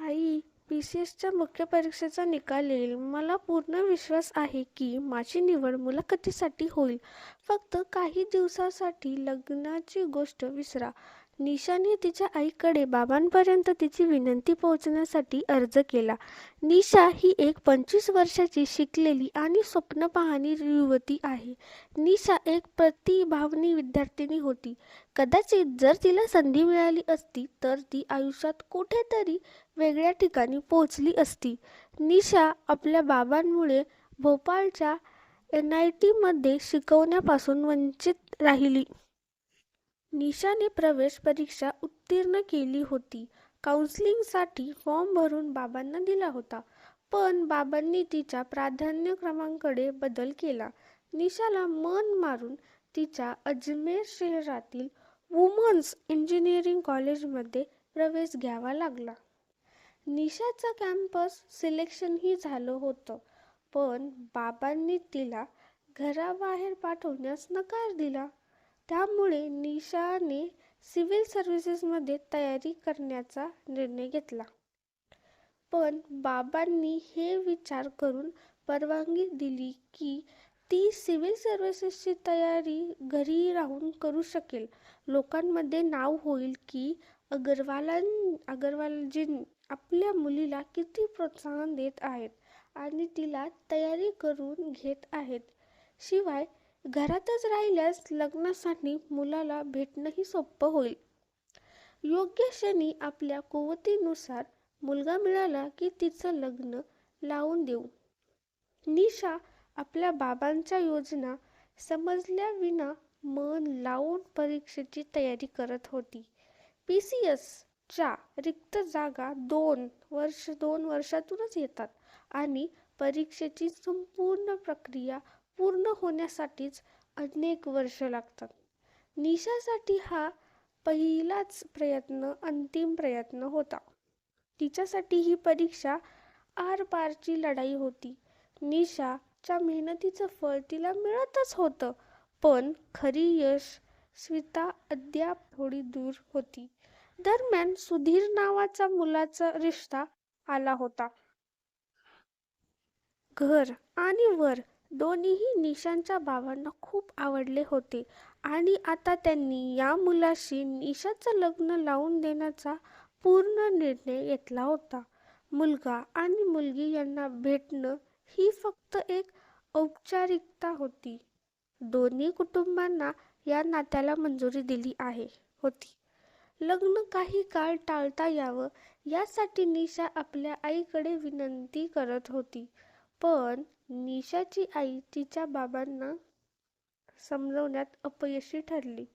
आई, PCSच्या मुख्य परीक्षेचा निकाल येईल. मला पूर्ण विश्वास आहे की माझी निवड मुलाखतीसाठी होईल. फक्त काही दिवसांसाठी लग्नाची गोष्ट विसरा. निशाने तिच्या आईकडे बाबांपर्यंत तिची विनंती पोहोचण्यासाठी अर्ज केला. निशा ही एक 25 वर्षाची शिकलेली आणि स्वप्न पाहणारी युवती आहे. निशा एक प्रतिभावानी विद्यार्थिनी होती. कदाचित जर तिला संधी मिळाली असती तर ती आयुष्यात कुठेतरी वेगळ्या ठिकाणी पोहोचली असती. निशा आपल्या बाबांमुळे भोपाळच्या NIT मध्ये शिकवण्यापासून वंचित राहिली. निशाने प्रवेश परीक्षा उत्तीर्ण केली होती. काउन्सिलिंगसाठी फॉर्म भरून बाबांना दिला होता. पण बाबांनी तिच्या प्राधान्यक्रमांकडे बदल केला. निशाला मन मारून तिच्या अजमेर शहरातील वुमन्स इंजिनिअरिंग कॉलेजमध्ये प्रवेश घ्यावा लागला. निशाचं कॅम्पस सिलेक्शनही झालं होतं. पण बाबांनी तिला घराबाहेर पाठवण्यास नकार दिला. त्यामुळे निशाने सिव्हिल सर्व्हिसेसमध्ये तयारी करण्याचा निर्णय घेतला. पण बाबांनी हे विचार करून परवानगी दिली की ती सिव्हिल सर्व्हिसेसची तयारी घरी राहून करू शकेल. लोकांमध्ये नाव होईल की अग्रवालजी आपल्या मुलीला किती प्रोत्साहन देत आहेत आणि तिला तयारी करून घेत आहेत. शिवाय घरातच राहिल्यास लग्नासाठी मुलाला भेटणंही सोपं होईल. योग्य क्षणी आपल्या कुवतीनुसार मुलगा मिळाला की तिचं लग्न लावून देऊ. निशा आपल्या बाबांच्या योजना समजल्याविना मन लावून परीक्षेची तयारी करत होती. PCSच्या रिक्त जागा 2 वर्षातूनच येतात आणि परीक्षेची संपूर्ण प्रक्रिया पूर्ण होण्यासाठीच अनेक वर्षे लागतात. निशासाठी हा पहिलाच प्रयत्न अंतिम प्रयत्न होता. तिच्यासाठी ही परीक्षा आरपारची लढाई होती. निशाच्या मेहनतीचं फळ तिला मिळतच होतं. पण खरी यशस्वीता अद्याप थोडी दूर होती. दरम्यान सुधीर नावाचा मुलाचा रिश्ता आला होता. घर आणि वर दोन्हीही निशाच्या बाबांना खूप आवडले होते आणि आता त्यांनी या मुलाशी निशाचं लग्न लावून देण्याचा पूर्ण निर्णय घेतला होता. मुलगा आणि मुलगी यांना भेटणं ही फक्त एक औपचारिकता होती. दोन्ही कुटुंबांना या नात्याला मंजुरी दिली होती. लग्न काही काळ टाळता यावं यासाठी निशा आपल्या आईकडे विनंती करत होती. पण निशाची आई तिच्या बाबांना समजवण्यात अपयशी ठरली.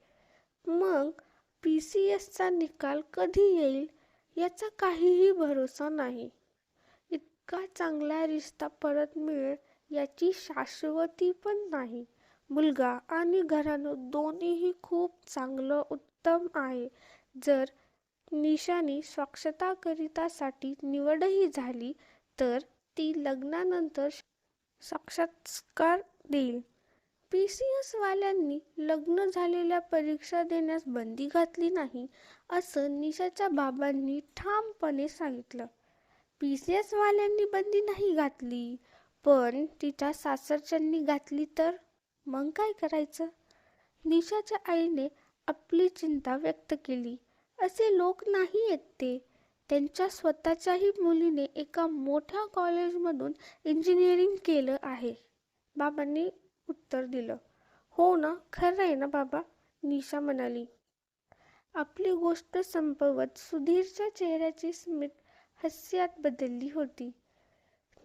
मग PCSचा निकाल कधी येईल याचा काहीही भरोसा नाही. इतका चांगला रिश्ता परत मिळेल याची शाश्वती पण नाही. मुलगा आणि घराणं दोन्हीही खूप चांगलं उत्तम आहे. जर निशानी साक्षात्कारासाठी निवडही झाली तर ती लग्नानंतर साक्षात्कार देईल. PCS वाल्यांनी लग्न झालेल्या परीक्षा देण्यास बंदी घातली नाही असं निशाच्या बाबांनी ठामपणे सांगितलं. PCS वाल्यांनी बंदी नाही घातली, पण तिच्या सासरच्यांनी घातली तर मग काय करायचं? निशाच्या आईने आपली चिंता व्यक्त केली. असे लोक नाही आहेत ते. त्यांच्या स्वतःच्याही मुलीने एका मोठ्या कॉलेजमधून इंजिनिअरिंग केलं आहे. बाबांनी उत्तर दिलं. हो ना, खरं आहे ना बाबा, निशा म्हणाली. आपली गोष्ट संपवत सुधीरच्या चेहऱ्याची स्मित हास्यात बदलली होती.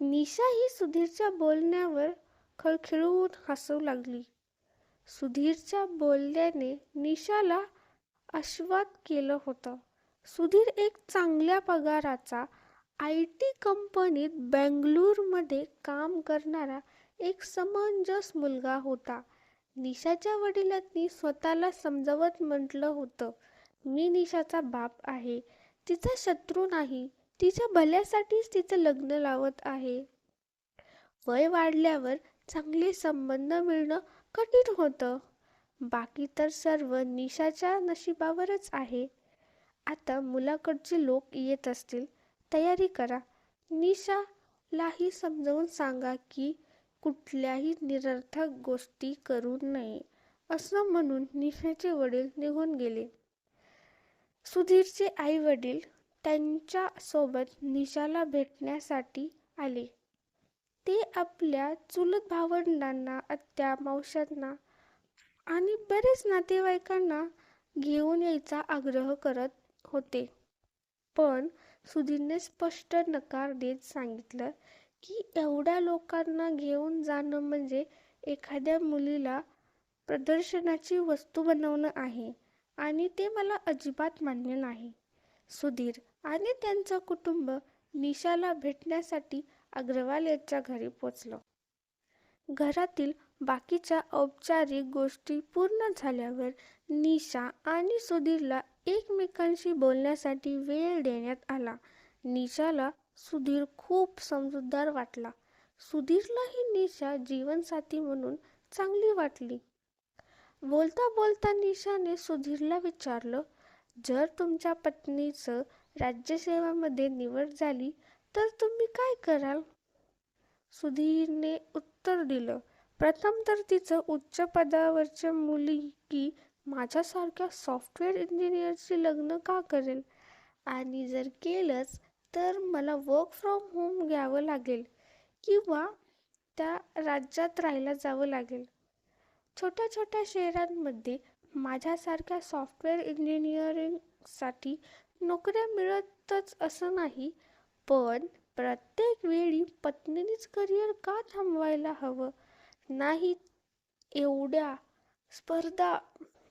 निशा ही सुधीरच्या बोलण्यावर खळखळून हसू लागली. सुधीरच्या बोलण्याने निशाला आश्वासित केलं होतं. सुधीर एक चांगल्या पगाराचा IT कंपनीत बेंगळुरूमध्ये काम करणारा एक समंजस मुलगा होता. निशाच्या वडिलांनी स्वतःला समजावत म्हटलं होतं, मी निशाचा बाप आहे, तिचा शत्रू नाही. तिच्या भल्यासाठीच तिचं लग्न लावत आहे. वय वाढल्यावर चांगले संबंध मिळणं कठीण होतं. बाकी तर सर्व निशाच्या नशिबावरच आहे. आता मुलाकडचे लोक येत असतील तयारी करा. निशालाही समजावून सांगा की कुठल्याही निरर्थक गोष्टी करू नये. असं म्हणून निशाचे वडील निघून गेले. सुधीरचे आई वडील त्यांच्या सोबत निशाला भेटण्यासाठी आले. ते आपल्या चुलत भावंडांना, आत्या, मावशांना आणि बरेच नातेवाईकांना घेऊन यायचा आग्रह करत होते. पण सुधीरने स्पष्ट नकार देत सांगितलं की एवढ्या लोकांना घेऊन जाणं म्हणजे एखाद्या मुलीला प्रदर्शनाची वस्तू बनवणं आहे आणि ते मला अजिबात मान्य नाही. सुधीर आणि त्यांचं कुटुंब निशाला भेटण्यासाठी अग्रवाल यांच्या घरी पोचलं. घरातील बाकीच्या औपचारिक गोष्टी पूर्ण झाल्यावर निशा आणि सुधीरला एकमेकांशी बोलण्यासाठी वेळ देण्यात आला. निशाला सुधीर खूप समजूतदार वाटला. सुधीरलाही निशा जीवनसाथी म्हणून चांगली वाटली. बोलता बोलता निशाने सुधीरला विचारलं, जर तुमच्या पत्नीचं राज्यसेवेमध्ये निवड झाली तर तुम्ही काय कराल? सुधीरने उत्तर दिलं, प्रथम तर तिचं उच्च पदावरच्या मुलगी माझ्यासारख्या सॉफ्टवेअर इंजिनियरशी लग्न का करेल? आणि जर केलंच तर मला वर्क फ्रॉम होम घ्यावं लागेल किंवा त्या राज्यात राहायला जावं लागेल. छोट्या छोट्या शहरांमध्ये माझ्यासारख्या सॉफ्टवेअर इंजिनिअरिंगसाठी नोकऱ्या मिळतच असं नाही, पण प्रत्येक वेळी पत्नीनेच करिअर का थांबवायला हवं? नाही, एवढ्या स्पर्धा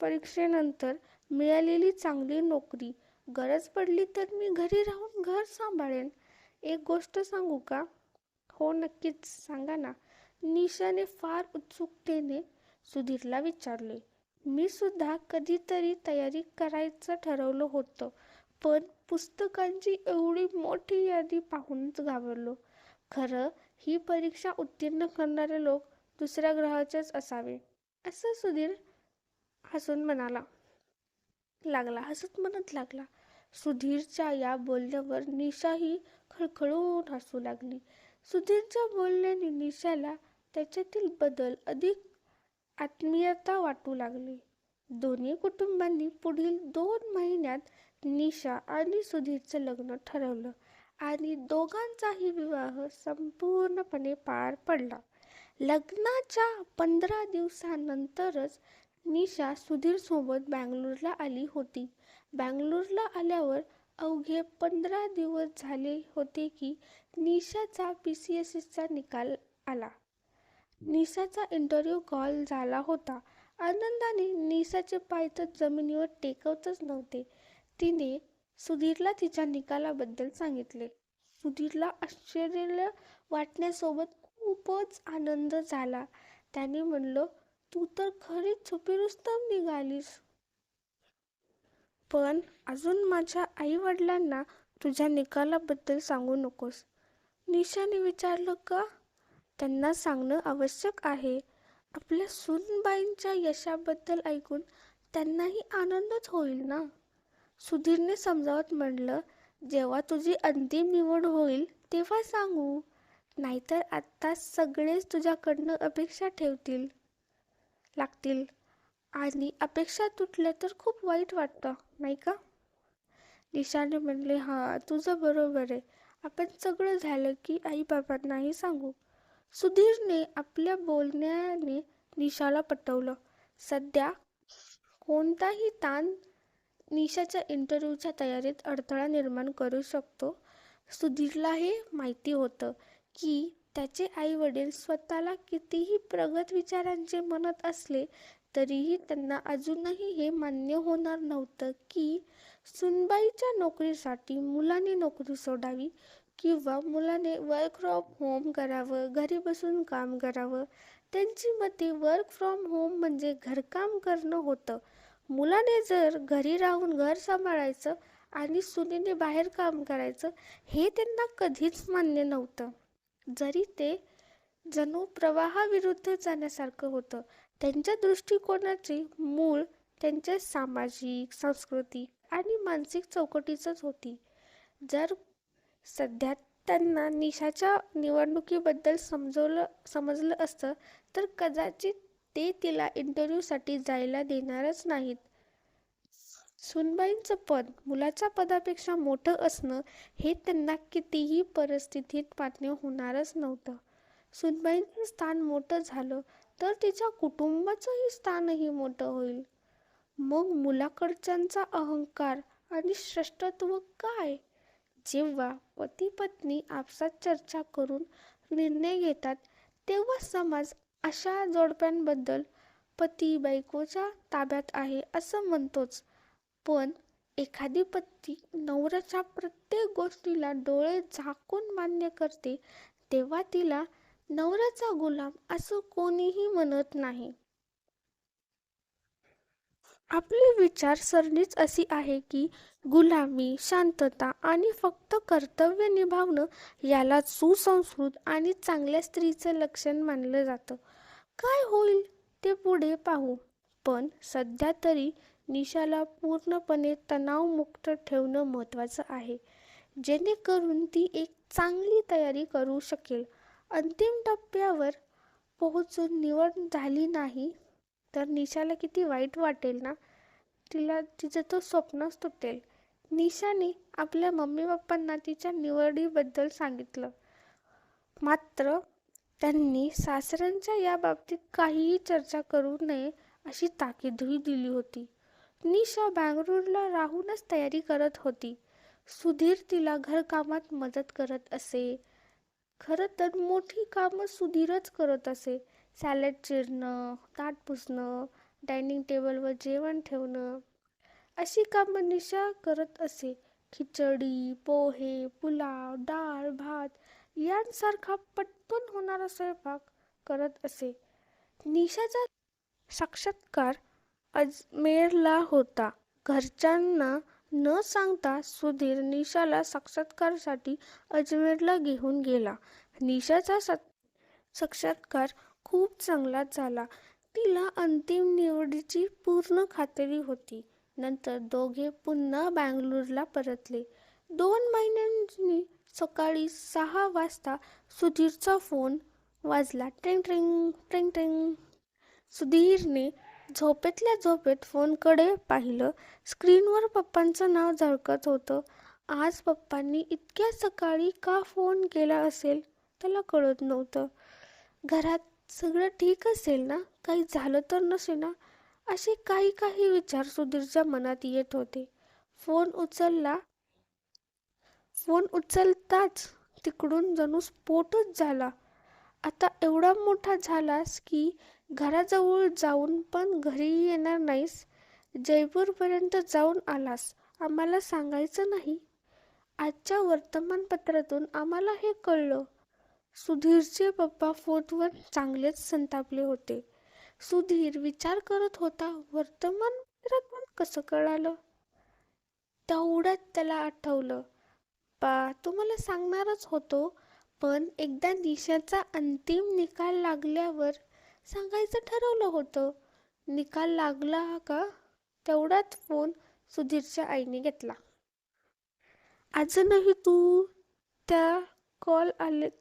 परीक्षेनंतर मिळालेली चांगली नोकरी, गरज पडली तर मी घरी राहून घर सांभाळेन. एक गोष्ट सांगू का? हो, नक्कीच सांगा ना. निशाने फार उत्सुकतेने सुधीरला विचारले. मी सुद्धा कधीतरी तयारी करायचं ठरवलं होतं, पण पुस्तकांची एवढी मोठी यादी पाहूनच घाबरलो. खरं ही परीक्षा उत्तीर्ण करणारे लोक दुसऱ्या ग्रहाचेच असावे, असं सुधीर हसून म्हणत लागला. सुधीरच्या या बोलण्यावर निशाही खळखळून हसू लागली. सुधीरच्या बोलण्याने निशाला त्याच्यातील बदल अधिक आत्मीयता वाटू लागली. दोन्ही कुटुंबांनी पुढील 2 महिन्यात निशा आणि सुधीरचं लग्न ठरवलं आणि दोघांचाही विवाह संपूर्णपणे पार पडला. लग्नाच्या 15 दिवसांनंतरच निशा सुधीरसोबत बंगळुरूला आली होती. बंगळुरूला आल्यावर अवघे 15 दिवस झाले होते की निशाचा PCSEचा निकाल आला. निशाचा इंटरव्ह्यू कॉल झाला होता. आनंदाने निशाचे पाय तर जमिनीवर टेकवतच नव्हते. तिने सुधीरला तिच्या निकालाबद्दल सांगितले. सुधीरला आश्चर्य वाटण्यासोबत खूपच आनंद झाला. त्याने म्हणलं, तू तर खरीच छुपी रुस्तम निघालीस. पण अजून माझ्या आई वडिलांना तुझ्या निकालाबद्दल सांगू नकोस. निशाने विचारलं, का? त्यांना सांगणं आवश्यक आहे. आपल्या सूनबाईंच्या यशाबद्दल ऐकून त्यांनाही आनंदच होईल ना. सुधीरने समजावत म्हणलं, जेव्हा तुझी अंतिम निवड होईल तेव्हा सांगू, नाहीतर आत्ताच सगळेच तुझ्याकडनं अपेक्षा लागतील आणि अपेक्षा तुटल्या तर खूप वाईट वाटतं, नाही का? निशाने म्हणले, हां, तुझं बरोबर आहे. आपण सगळं झालं की आईबाबांनाही सांगू. सुधीरने आपल्या बोलण्याने निशाला पटवलं. सध्या कोणताही ताण निशाच्या इंटरव्ह्यूच्या तयारीत अडथळा निर्माण करू शकतो. सुधीरला हे माहिती होतं की त्याचे आई वडील स्वतःला कितीही प्रगत विचारांचे म्हणत असले तरीही त्यांना अजूनही हे मान्य होणार नव्हतं की सुनबाईच्या नोकरीसाठी मुलाने नोकरी सोडावी किंवा मुलाने वर्क फ्रॉम होम करावं, घरी बसून काम करावं. त्यांची मते वर्क फ्रॉम होम म्हणजे घरकाम करणं होतं. मुलाने जर घरी राहून घर सांभाळायचं आणि सुनेने बाहेर काम करायचं, हे त्यांना कधीच मान्य नव्हतं. जरी ते जणू प्रवाहाविरुद्ध जाण्यासारखं होतं. त्यांच्या दृष्टिकोनाची मूळ त्यांच्या सामाजिक, सांस्कृतिक आणि मानसिक चौकटीतच होती. जर सध्या त्यांना निशाच्या निवडणुकीबद्दल समजलं असतं तर कदाचित ते तिला इंटरव्ह्यूसाठी जायला देणारच नाहीत. सुनबाईंचं पद मुलाच्या पदापेक्षा मोठं असणं हे त्यांना कितीही परिस्थितीत मान्य होणारच नव्हतं. सुनबाईंचं स्थान मोठं झालं तर तिच्या कुटुंबाचंही स्थानही मोठं होईल. मग मुलाकडच्यांचा अहंकार आणि श्रेष्ठत्व काय? जेव्हा पती पत्नी आपसात चर्चा करून निर्णय घेतात तेव्हा समाज अशा जोडप्यांबद्दल पती बायकोच्या ताब्यात आहे असं म्हणतोच. पण एखादी पत्नी नवऱ्याच्या प्रत्येक गोष्टीला डोळे झाकून मान्य करते तेव्हा तिला नवऱ्याचा गुलाम असं कोणीही म्हणत नाही. आपली विचारसरणीच अशी आहे की गुलामी, शांतता आणि फक्त कर्तव्य निभावणं याला सुसंस्कृत आणि चांगल्या स्त्रीचं लक्षण मानलं जातं. काय होईल ते पुढे पाहू. पण सध्या तरी निशाला पूर्णपणे तणावमुक्त ठेवणं महत्त्वाचं आहे, जेणेकरून ती एक चांगली तयारी करू शकेल. अंतिम टप्प्यावर पोहोचून निवड झाली नाही तर निशाला किती वाईट वाटेल ना. तिचं तो स्वप्नच तुटेल. निशाने आपल्या मम्मी पप्पांना तिच्या निवडीबद्दल सांगितलं. मात्र त्यांनी सासऱ्यांच्या या बाबतीत काहीही चर्चा करू नये अशी ताकीदही दिली होती. निशा बंगळुरूला राहूनच तयारी करत होती. सुधीर तिला घरकामात मदत करत असे. खरं तर मोठी कामं सुधीरच करत असे. सॅलड चिरणं, ताट पुसणं, डायनिंग टेबलवर जेवण ठेवणं अशी कामं निशा करत असे. खिचडी, पोहे, पुलाव, डाळ, भात यांसारखा पटकन होणारा स्वयंपाक करत असे. निशाचा साक्षात्कार अजमेरला होता. घरच्यांना न सांगता सुधीर निशाला साक्षात्कारासाठी अजमेरला घेऊन गेला. निशाचा साक्षात्कार खूप चांगला झाला. तिला अंतिम निवडीची पूर्ण खात्री होती. नंतर दोघे पुन्हा बंगळुरूला परतले. 2 महिन्यांनी सकाळी 6 वाजता सुधीरचा फोन वाजला. ट्रिंग ट्रिंग ट्रिंग ट्रिंग. सुधीरने झोपेतल्या झोपेत फोनकडे पाहिलं. स्क्रीनवर पप्पांचं नाव झळकत होतं. आज पप्पांनी इतक्या सकाळी का फोन केला असेल त्याला कळत नव्हतं. घरात सगळं ठीक असेल ना, काही झालं तर नसे ना, असे काही काही विचार सुधीरच्या मनात येत होते. फोन उचलला. फोन उचलताच तिकडून जणू स्फोटच झाला. आता एवढा मोठा झालास की घराजवळ जाऊन पण घरी येणार नाहीस? जयपूरपर्यंत जाऊन आलास, आम्हाला सांगायचं नाही? आजच्या वर्तमानपत्रातून आम्हाला हे कळलं. सुधीरचे पप्पा फोनवर चांगलेच संतापले होते. सुधीर विचार करत होता, वर्तमानपत्रातून कसं कळालं? तेवढ्यात त्याला आठवलं, तुम्हाला सांगणारच होतो, पण एकदा निशाचा अंतिम निकाल लागल्यावर सांगायचं ठरवलं होतं. निकाल लागला का? तेवढ्यात फोन सुधीरच्या आईने घेतला. अजूनही तू त्या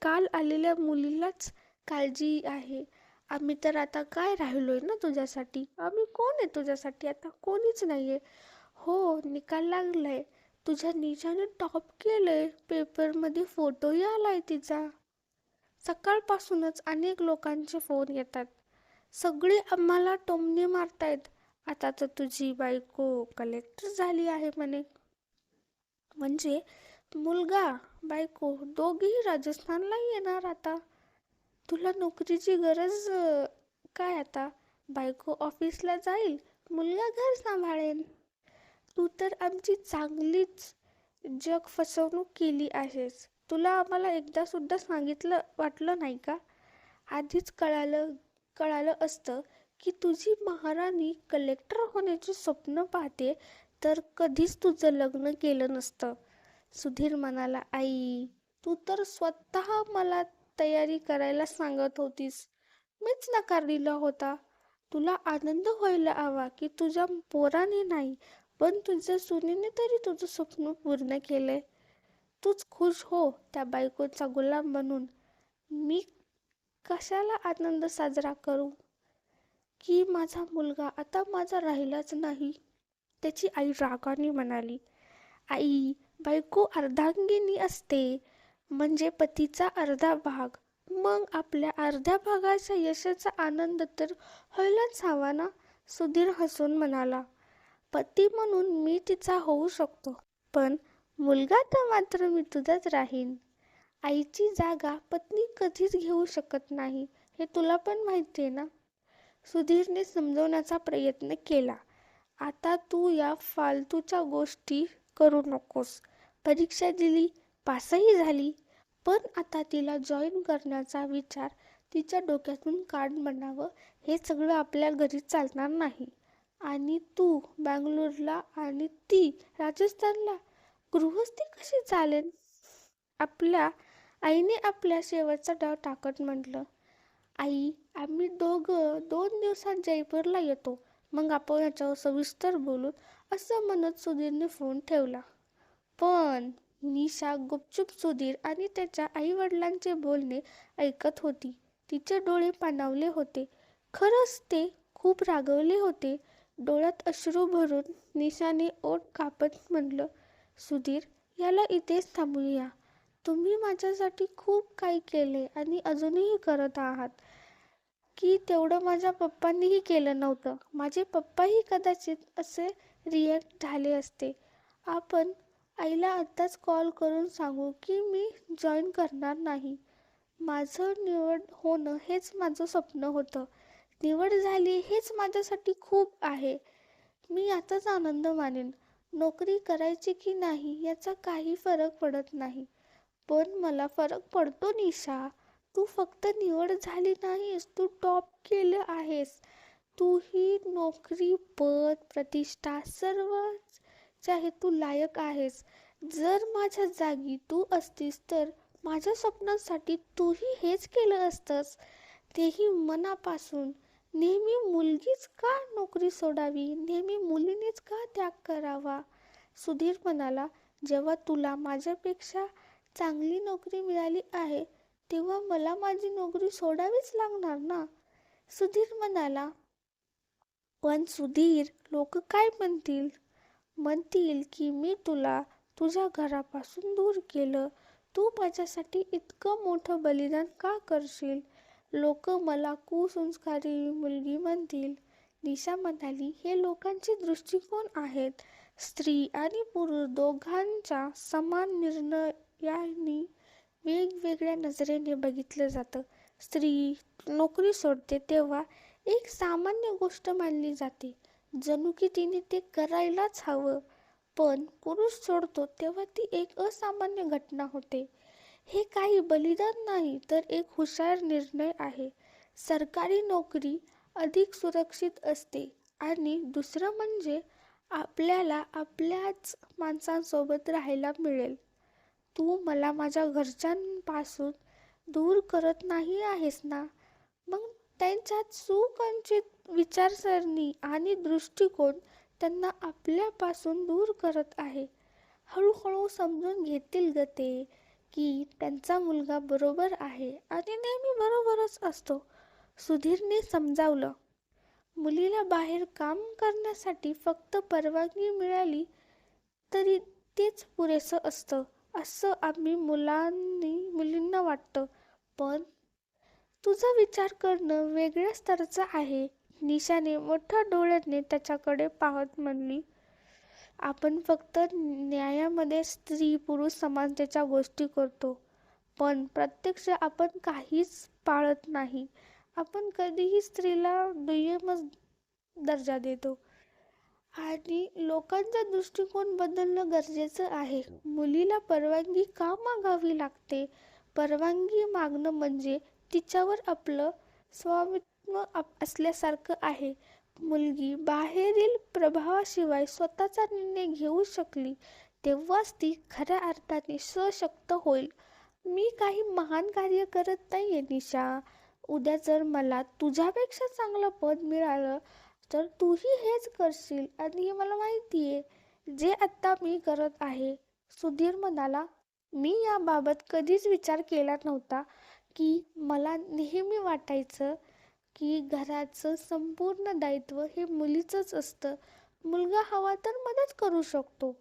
काल आलेल्या मुलीलाच काळजी आहे. आम्ही तर आता काय राहिलोय ना तुझ्यासाठी? आम्ही कोण आहे तुझ्यासाठी? आता कोणीच नाहीये. हो, निकाल लागलाय. तुझ्या निशाने टॉप केलंय. पेपरमध्ये फोटोही आलाय तिचा. सकाळपासूनच अनेक लोकांचे फोन येतात. सगळे आम्हाला टोमणे मारतायत. आता तर तुझी बायको कलेक्टर झाली आहे म्हणे. म्हणजे मुलगा बायको दोघेही राजस्थानला येणार आता. तुला नोकरीची गरज काय आता? बायको ऑफिसला जाईल, मुलगा घर सांभाळेल. तू तर आमची चांगलीच जग फसवणूक केली आहेस. तुला आम्हाला एकदा सुद्धा सांगितलं वाटलं नाही का? आधीच कळालं असतं की तुझी महाराणी कलेक्टर होण्याची स्वप्न पाहते तर कधीच तुझं लग्न केलं नसतं. सुधीर म्हणाला, आई, तू तर स्वतः मला तयारी करायला सांगत होतीस. मीच नकार दिला होता. तुला आनंद व्हायला हवा की तुझ्या पोराने नाही, पण तुझ्या सुनेने तरी तुझं स्वप्न पूर्ण केलंय. तूच खुश हो त्या बायकोचा गुलाम बनून. मी कशाला आनंद साजरा करू की माझा मुलगा आता माझा राहिलाच नाही. त्याची आई रागाने म्हणाली, आई, बायको अर्धांगिनी असते, म्हणजे पतीचा अर्धा भाग. मग आपल्या अर्ध्या भागाच्या यशाचा आनंद तर व्हायलाच हवा ना. सुधीर हसून म्हणाला, पती म्हणून मी तिचा होऊ शकतो, पण मुलगा तर मात्र मी तुझाच राहीन. आईची जागा पत्नी कधीच घेऊ शकत नाही, हे तुला पण माहिती आहे ना. सुधीरने समजवण्याचा प्रयत्न केला, आता तू या फालतूच्या गोष्टी करू नकोस. परीक्षा दिली, पासही झाली, पण आता तिला जॉईन करण्याचा विचार तिच्या डोक्यातून काढ म्हणावं. हे सगळं आपल्या घरी चालणार नाही. आणि तू बंगलोरला आणि ती राजस्थानला, गृहस्थी कशी चालेल? आपल्या आईने आपल्या शेवटचा डाव टाकत म्हटलं, आई, आम्ही दोघं 2 दिवसात जयपूरला येतो, मग आपण याच्यावर सविस्तर बोलू. असं म्हणत सुधीरने फोन ठेवला. पण निशा गुपचूप सुधीर आणि त्याच्या आईवडिलांचे बोलणे ऐकत होती. तिचे डोळे पाणावले होते. खरंच ते खूप रागवले होते. डोळ्यात अश्रू भरून निशाने ओठ कापत म्हणलं, सुधीर, याला इथेच थांबूया. तुम्ही माझ्यासाठी खूप काही केले आणि अजूनही करत आहात की तेवढं माझ्या पप्पांनीही केलं नव्हतं. माझे पप्पाही कदाचित असे रिॲक्ट झाले असते. आपण आईला आत्ताच कॉल करून सांगू की मी जॉईन करणार नाही. माझं निवड होणं हेच माझं स्वप्न होतं. निवड झाली हेच माझ्यासाठी खूप आहे. मी याचाच आनंद मानेन. नोकरी करायची की नाही याचा काही फरक पडत नाही. पण मला फरक पडतो निशा. तू फक्त निवड झाली नाहीस, तू टॉप केलं आहेस. तू ही नोकरी, पद, प्रतिष्ठा सर्वच्या हेतू लायक आहेस. जर माझ्या जागी तू असतीस तर माझ्या स्वप्नांसाठी तूही हेच केलं असतंस, तेही मनापासून. नेहमी मुलगीच का नोकरी सोडावी, नेहमी मुलीनेच का त्याग करावा? सुधीर म्हणाला, जेव्हा तुला माझ्यापेक्षा चांगली नोकरी मिळाली आहे तेव्हा मला माझी नोकरी सोडावीच लागणार ना. सुधीर म्हणाला, पण सुधीर, लोक काय म्हणतील? म्हणतील की मी तुला तुझ्या घरापासून दूर केलं. तू माझ्यासाठी इतकं मोठं बलिदान का करशील? लोक मला कुसंस्कारी मुलगी म्हणतील. निशा म्हणाली, हे लोकांचे दृष्टिकोन आहेत. स्त्री आणि पुरुष दोघांच्या समान निर्णयांनी वेगवेगळ्या नजरेने बघितलं जातं. स्त्री नोकरी सोडते तेव्हा एक सामान्य गोष्ट मानली जाते, जणू की तिने ते करायलाच हवं. पण पुरुष सोडतो तेव्हा ती एक असामान्य घटना होते. हे काही बलिदान नाही तर एक हुशार निर्णय आहे. सरकारी नोकरी अधिक सुरक्षित असते आणि दुसरं म्हणजे आपल्याला आपल्याच माणसांसोबत राहायला मिळेल. तू मला माझ्या घरच्यांपासून दूर करत नाही आहेस ना. मग त्यांच्या सुसंस्कृत विचारसरणी आणि दृष्टिकोन त्यांना आपल्यापासून दूर करत आहे. हळूहळू समजून घेतील ग ते की त्यांचा मुलगा बरोबर आहे आणि नेहमी बरोबरच असतो. सुधीरने समजावलं, मुलीला बाहेर काम करण्यासाठी फक्त परवानगी मिळाली तरी तेच पुरेसं असतं, असं आम्ही मुलींना वाटतं. पण तुझा विचार करणं वेगळ्या स्तराचं आहे. निशाने मोठ्या डोळ्याने त्याच्याकडे पाहत म्हणली, आपण फक्त न्यायामध्ये स्त्री पुरुष समानतेच्या गोष्टी करतो, पण प्रत्यक्ष आपण काहीच पाळत नाही. आपण कधीही स्त्रीला दुय्यमच दर्जा देतो. आणि लोकांचा दृष्टिकोन बदलणं गरजेचं आहे. मुलीला परवानगी का मागावी लागते? परवानगी मागणं म्हणजे तिच्यावर आपलं स्वामित्व असल्यासारखं आहे. मुलगी बाहेरील प्रभावाशिवाय स्वतःचा निर्णय घेऊ शकली तेव्हाच ती खऱ्या अर्थाने सशक्त होईल. मी काही महान कार्य करत नाहीये निशा. उद्या जर मला तुझ्यापेक्षा चांगलं पद मिळालं तर तूही हेच करशील आणि हे मला माहिती आहे, जे आत्ता मी करत आहे. सुधीर म्हणाला, मी याबाबत कधीच विचार केला नव्हता की मला नेहमी वाटायचं की घराचं संपूर्ण दायित्व हे मुलीचंच असतं. मुलगा हवा तर मदत करू शकतो.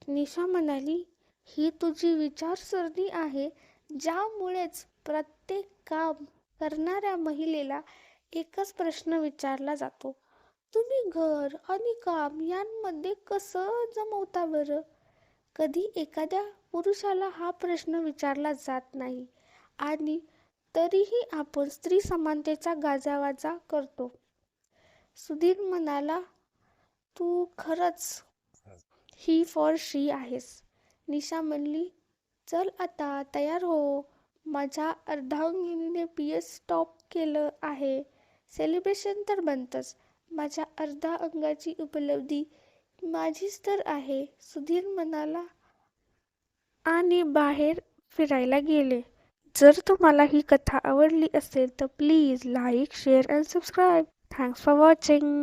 निशा म्हणाली, ही तुझी विचारसरणी आहे, ज्यामुळेच प्रत्येक काम करणाऱ्या महिलेला एकच प्रश्न विचारला जातो. तुम्ही घर आणि काम यांमध्ये कसं जमवता बरं? कधी एखाद्या पुरुषाला हा प्रश्न विचारला जात नाही आणि तरीही आपण स्त्री समानतेचा गाजावाजा करतो. सुधीर म्हणाला, तू खरंच ही फॉर शी आहेस. निशा म्हणली, चल आता तयार हो. माझ्या अर्धांगिनीने PS टॉप केलं आहे. सेलिब्रेशन तर बनतंच. माझ्या अर्ध्या अंगाची उपलब्धी माझीच तर आहे. सुधीर म्हणाला आणि बाहेर फिरायला गेले. जर तुम्हाला ही कथा आवडली असेल तर please like, share and subscribe. Thanks for watching.